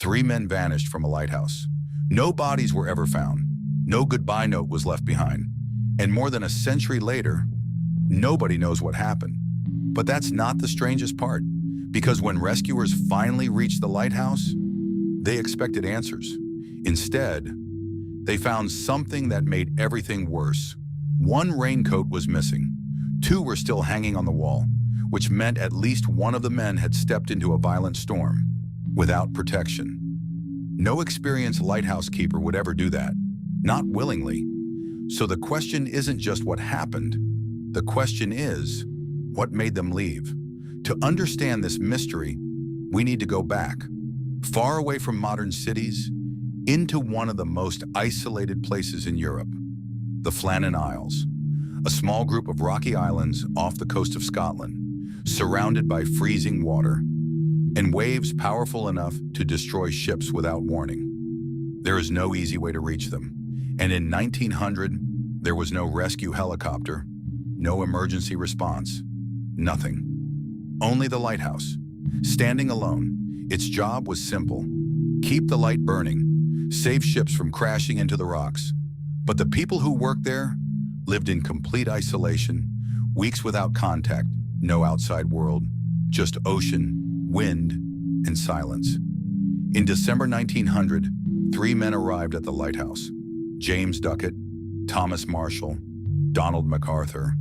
3 men vanished from a lighthouse. No bodies were ever found. No goodbye note was left behind. And more than a century later, nobody knows what happened. But that's not the strangest part, because when rescuers finally reached the lighthouse, they expected answers. Instead, they found something that made everything worse. 1 raincoat was missing. 2 were still hanging on the wall, which meant at least one of the men had stepped into a violent storm without protection. No experienced lighthouse keeper would ever do that, not willingly. So the question isn't just what happened. The question is, what made them leave? To understand this mystery, we need to go back, far away from modern cities, into one of the most isolated places in Europe, the Flannan Isles, a small group of rocky islands off the coast of Scotland, surrounded by freezing water and waves powerful enough to destroy ships without warning. There is no easy way to reach them, and in 1900, there was no rescue helicopter, no emergency response, nothing. Only the lighthouse, standing alone. Its job was simple: keep the light burning, save ships from crashing into the rocks. But the people who worked there lived in complete isolation, weeks without contact, no outside world, just ocean, wind, and silence. In December 1900, 3 men arrived at the lighthouse: James Duckett, Thomas Marshall, Donald MacArthur.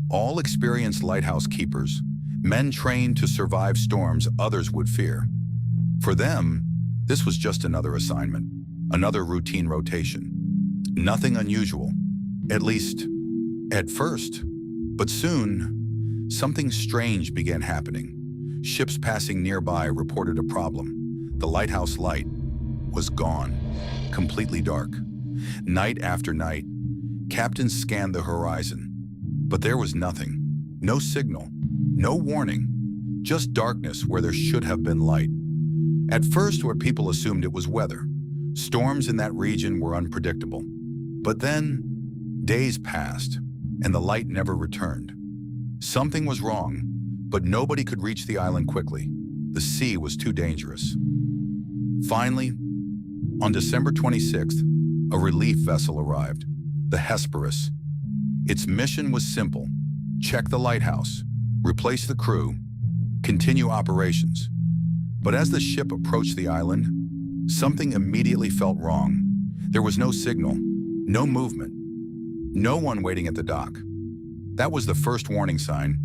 All experienced lighthouse keepers, men trained to survive storms others would fear. For them, this was just another assignment, another routine rotation. Nothing unusual, at least at first. But soon, something strange began happening. Ships passing nearby reported a problem. The lighthouse light was gone, completely dark. Night after night, captains scanned the horizon, but there was nothing. No signal, no warning, just darkness where there should have been light. At first, what people assumed it was weather. Storms in that region were unpredictable. But then, days passed, and the light never returned. Something was wrong, but nobody could reach the island quickly. The sea was too dangerous. Finally, on December 26th, a relief vessel arrived, the Hesperus. Its mission was simple: check the lighthouse, replace the crew, continue operations. But as the ship approached the island, something immediately felt wrong. There was no signal, no movement, no one waiting at the dock. That was the first warning sign,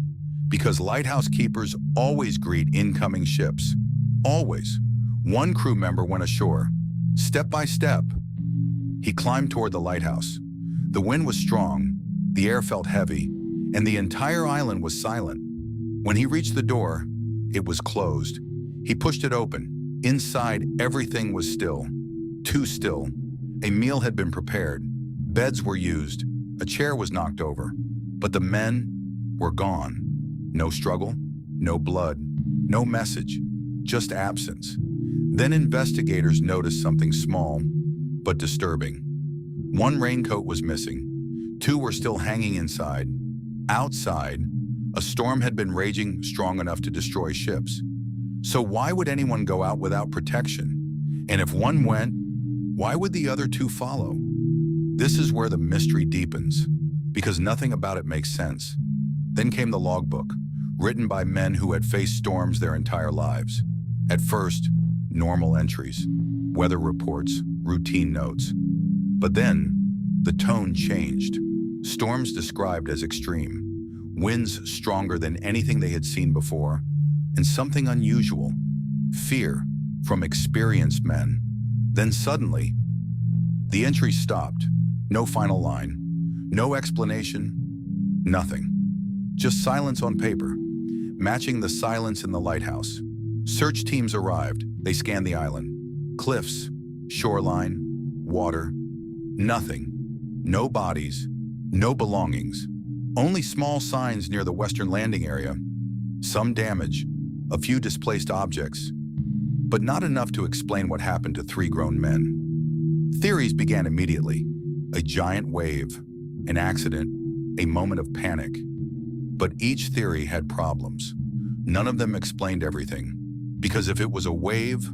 because lighthouse keepers always greet incoming ships. Always. One crew member went ashore. Step by step, he climbed toward the lighthouse. The wind was strong, the air felt heavy, and the entire island was silent. When he reached the door, it was closed. He pushed it open. Inside, everything was still. Too still. A meal had been prepared. Beds were used. A chair was knocked over. But the men were gone. No struggle, no blood, no message, just absence. Then investigators noticed something small, but disturbing. 1 raincoat was missing. 2 were still hanging inside. Outside, a storm had been raging strong enough to destroy ships. So why would anyone go out without protection? And if one went, why would the other 2 follow? This is where the mystery deepens, because nothing about it makes sense. Then came the logbook, written by men who had faced storms their entire lives. At first, normal entries, weather reports, routine notes. But then, the tone changed. Storms described as extreme, winds stronger than anything they had seen before, and something unusual: fear from experienced men. Then suddenly, the entry stopped. No final line, no explanation, nothing. Just silence on paper, matching the silence in the lighthouse. Search teams arrived. They scanned the island. Cliffs, shoreline, water, nothing. No bodies, no belongings. Only small signs near the western landing area. Some damage, a few displaced objects, but not enough to explain what happened to 3 grown men. Theories began immediately. A giant wave, an accident, a moment of panic. But each theory had problems. None of them explained everything. Because if it was a wave,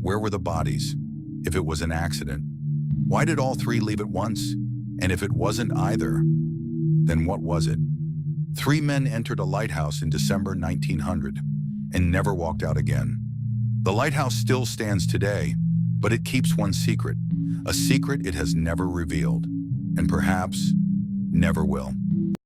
Where were the bodies? If it was an accident, why did all three leave at once? And if it wasn't either, then what was it? Three men entered a lighthouse in December 1900 and never walked out again. The lighthouse still stands today, but it keeps one secret, a secret it has never revealed, and perhaps never will.